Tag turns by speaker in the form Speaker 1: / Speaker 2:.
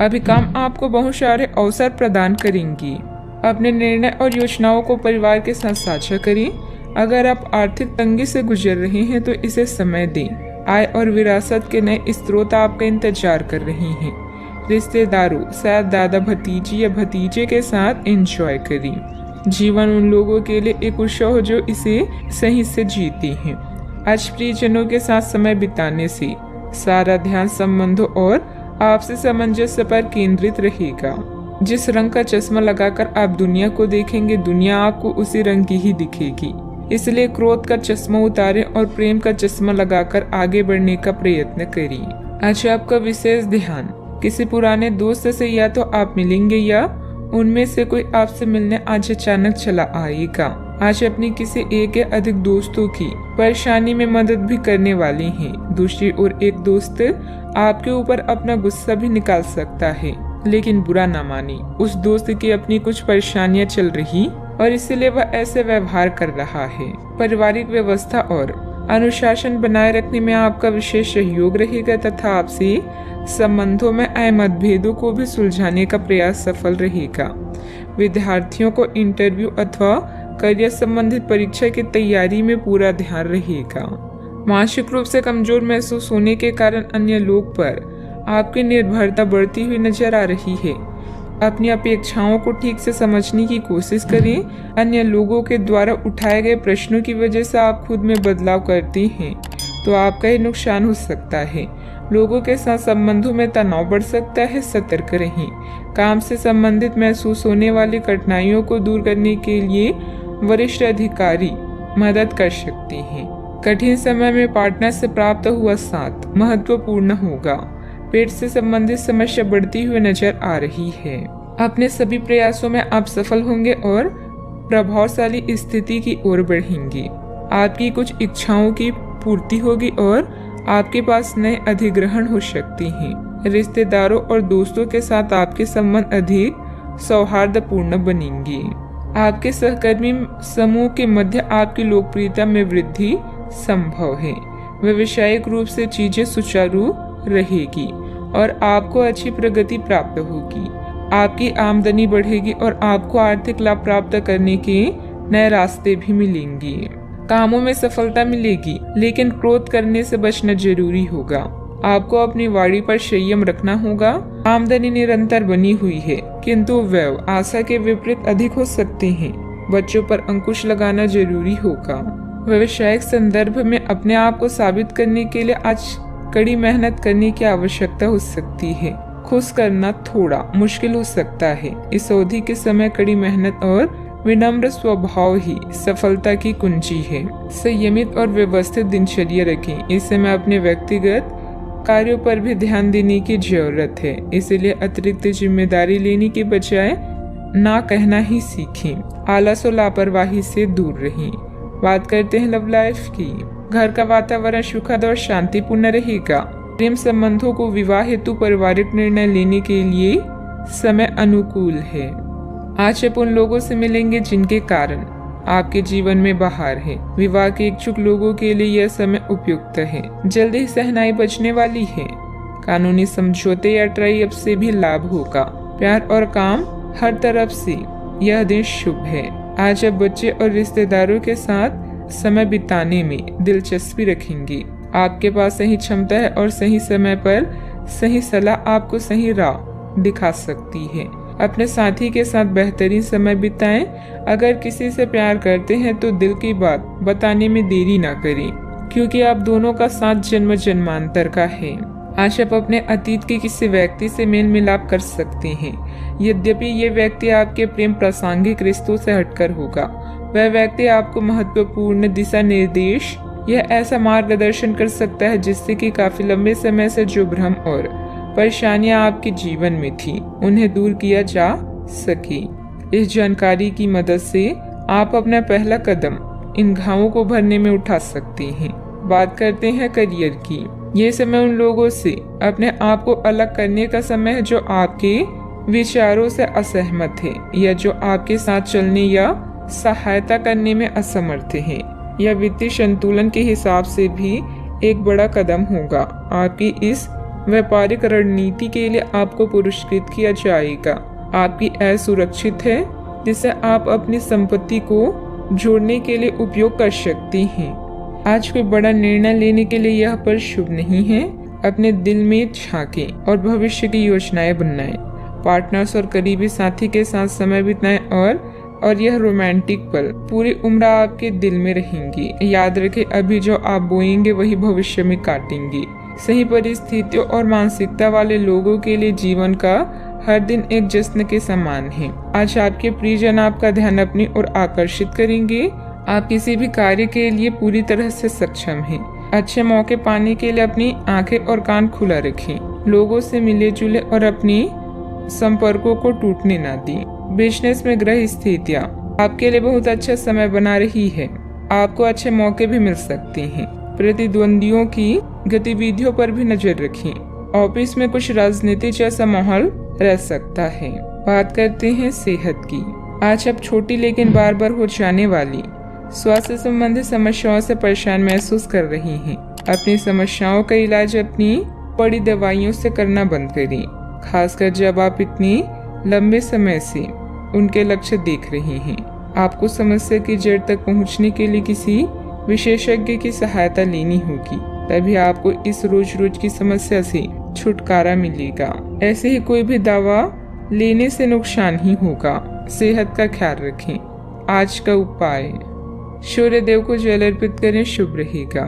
Speaker 1: अभी काम आपको बहुत सारे अवसर प्रदान करेंगी। अपने निर्णय और योजनाओं को परिवार के साथ साझा करें। अगर आप आर्थिक तंगी से गुजर रहे हैं तो इसे समय दें। आय और विरासत के नए स्रोत आपका इंतजार कर रहे हैं। रिश्तेदारों, शायद दादा भतीजी या भतीजे के साथ एंजॉय करें। जीवन उन लोगों के लिए एक उत्सव जो इसे सही से जीते हैं। आज प्रियजनों के साथ समय बिताने से सारा ध्यान संबंधों और आपसी सामंजस्य पर केंद्रित रहेगा। जिस रंग का चश्मा लगाकर आप दुनिया को देखेंगे, दुनिया आपको उसी रंग की ही दिखेगी। इसलिए क्रोध का चश्मा उतारें और प्रेम का चश्मा लगाकर आगे बढ़ने का प्रयत्न करिए। आज आपका विशेष ध्यान किसी पुराने दोस्त से या तो आप मिलेंगे या उनमें से कोई आपसे मिलने आज अचानक चला आएगा। आज अपनी किसी एक या अधिक दोस्तों की परेशानी में मदद भी करने वाले हैं। दूसरी ओर एक दोस्त आपके ऊपर अपना गुस्सा भी निकाल सकता है, लेकिन बुरा ना माने। उस दोस्त की अपनी कुछ परेशानियां चल रही और इसलिए वह ऐसे व्यवहार कर रहा है। पारिवारिक व्यवस्था और अनुशासन बनाए रखने में आपका विशेष सहयोग रहेगा तथा आपसी संबंधों में आए मतभेदों को भी सुलझाने का प्रयास सफल रहेगा। विद्यार्थियों को इंटरव्यू अथवा करियर संबंधित परीक्षा की तैयारी में पूरा ध्यान रहेगा। मानसिक रूप से कमजोर महसूस होने के कारण अन्य लोग पर आपकी निर्भरता बढ़ती हुई नजर आ रही है। अपनी अपेक्षाओं को ठीक से समझने की कोशिश करें। अन्य लोगों के द्वारा उठाए गए प्रश्नों की वजह से आप खुद में बदलाव करते हैं तो आपका ही नुकसान हो सकता है। लोगों के साथ संबंधों में तनाव बढ़ सकता है, सतर्क रहें। काम से संबंधित महसूस होने वाली कठिनाइयों को दूर करने के लिए वरिष्ठ अधिकारी मदद कर सकते हैं। कठिन समय में पार्टनर से प्राप्त हुआ साथ महत्वपूर्ण होगा। पेट से संबंधित समस्या बढ़ती हुई नजर आ रही है। अपने सभी प्रयासों में आप सफल होंगे और प्रभावशाली स्थिति की ओर बढ़ेंगे। आपकी कुछ इच्छाओं की पूर्ति होगी और आपके पास नए अधिग्रहण हो सकते हैं। रिश्तेदारों और दोस्तों के साथ आपके संबंध अधिक सौहार्दपूर्ण बनेंगे। आपके सहकर्मी समूह के मध्य आपकी लोकप्रियता में वृद्धि संभव है। व्यावसायिक रूप से चीजें सुचारू रहेगी और आपको अच्छी प्रगति प्राप्त होगी। आपकी आमदनी बढ़ेगी और आपको आर्थिक लाभ प्राप्त करने के नए रास्ते भी मिलेंगे। कामों में सफलता मिलेगी, लेकिन क्रोध करने से बचना जरूरी होगा। आपको अपनी वाणी पर संयम रखना होगा। आमदनी निरंतर बनी हुई है, किंतु व्यय आशा के विपरीत अधिक हो सकते हैं। बच्चों पर अंकुश लगाना जरूरी होगा। व्यवसायिक संदर्भ में अपने आप को साबित करने के लिए आज कड़ी मेहनत करने की आवश्यकता हो सकती है। खुश करना थोड़ा मुश्किल हो सकता है। इस अवधि के समय कड़ी मेहनत और विनम्र स्वभाव ही सफलता की कुंजी है। संयमित और व्यवस्थित दिनचर्या रखें। इस समय अपने व्यक्तिगत कार्यों पर भी ध्यान देने की जरूरत है, इसलिए अतिरिक्त जिम्मेदारी लेने के बजाय ना कहना ही सीखें। आलस और लापरवाही से दूर रहें। बात करते हैं लव लाइफ की। घर का वातावरण सुखद और शांतिपूर्ण रहेगा। प्रेम संबंधों को विवाह हेतु पारिवारिक निर्णय लेने के लिए समय अनुकूल है। आज आप उन लोगों से मिलेंगे जिनके कारण आपके जीवन में बहार है। विवाह के इच्छुक लोगों के लिए यह समय उपयुक्त है। जल्दी ही सहनाई बचने वाली है। कानूनी समझौते या ट्राई अप से भी लाभ होगा। प्यार और काम हर तरफ से यह दिन शुभ है। आज आप बच्चे और रिश्तेदारों के साथ समय बिताने में दिलचस्पी रखेंगे। आपके पास सही क्षमता है और सही समय पर सही सलाह आपको सही राह दिखा सकती है। अपने साथी के साथ बेहतरीन समय बिताएं। अगर किसी से प्यार करते हैं तो दिल की बात बताने में देरी ना करें, क्योंकि आप दोनों का साथ जन्म जन्मांतर का है। आज आप अपने अतीत के किसी व्यक्ति से मेल मिलाप कर सकते हैं। यद्यपि ये व्यक्ति आपके प्रेम प्रासंगिक रिश्तों से हटकर होगा, वह व्यक्ति आपको महत्वपूर्ण दिशा निर्देश या ऐसा मार्गदर्शन कर सकता है जिससे कि काफी लंबे समय से जो भ्रम और परेशानियां आपके जीवन में थी उन्हें दूर किया जा सके। इस जानकारी की मदद से आप अपना पहला कदम इन घावों को भरने में उठा सकते हैं। बात करते हैं करियर की। ये समय उन लोगों से अपने आप को अलग करने का समय है जो आपके विचारों से असहमत है या जो आपके साथ चलने या सहायता करने में असमर्थ है। यह वित्तीय संतुलन के हिसाब से भी एक बड़ा कदम होगा। आपकी इस व्यापारिक रणनीति के लिए आपको पुरस्कृत किया जाएगा। आपकी आय सुरक्षित है, जिसे आप अपनी संपत्ति को जोड़ने के लिए उपयोग कर सकती हैं। आज कोई बड़ा निर्णय लेने के लिए यह पल शुभ नहीं है। अपने दिल में झांकें और भविष्य की योजनाएं बनाएं। पार्टनर्स और करीबी साथी के साथ समय बिताएं और यह रोमांटिक पल पूरी उम्र आपके दिल में रहेंगी। याद रखें, अभी जो आप बोएंगे वही भविष्य में काटेंगे। सही परिस्थितियों और मानसिकता वाले लोगों के लिए जीवन का हर दिन एक जश्न के समान है। आज आपके प्रियजन आपका ध्यान अपनी ओर आकर्षित करेंगे। आप किसी भी कार्य के लिए पूरी तरह से सक्षम हैं। अच्छे मौके पाने के लिए अपनी आंखें और कान खुला रखें। लोगों से मिले जुले और अपनी संपर्कों को टूटने ना दें। बिजनेस में ग्रह स्थितियाँ आपके लिए बहुत अच्छा समय बना रही है। आपको अच्छे मौके भी मिल सकते हैं। प्रतिद्वंदियों की गतिविधियों पर भी नजर रखें। ऑफिस में कुछ राजनीति जैसा माहौल रह सकता है। बात करते हैं सेहत की। आज आप छोटी लेकिन बार बार हो जाने वाली स्वास्थ्य संबंधी समस्याओं से परेशान महसूस कर रही हैं। अपनी समस्याओं का इलाज अपनी बड़ी दवाइयों से करना बंद करें, खासकर जब आप इतनी लंबे समय से उनके लक्ष्य देख रहे हैं। आपको समस्या की जड़ तक पहुंचने के लिए किसी विशेषज्ञ की सहायता लेनी होगी, तभी आपको इस रोज रोज की समस्या से छुटकारा मिलेगा। ऐसे ही कोई भी दवा लेने से नुकसान ही होगा। सेहत का ख्याल रखें। आज का उपाय, सूर्य देव को जल अर्पित करें, शुभ रहेगा।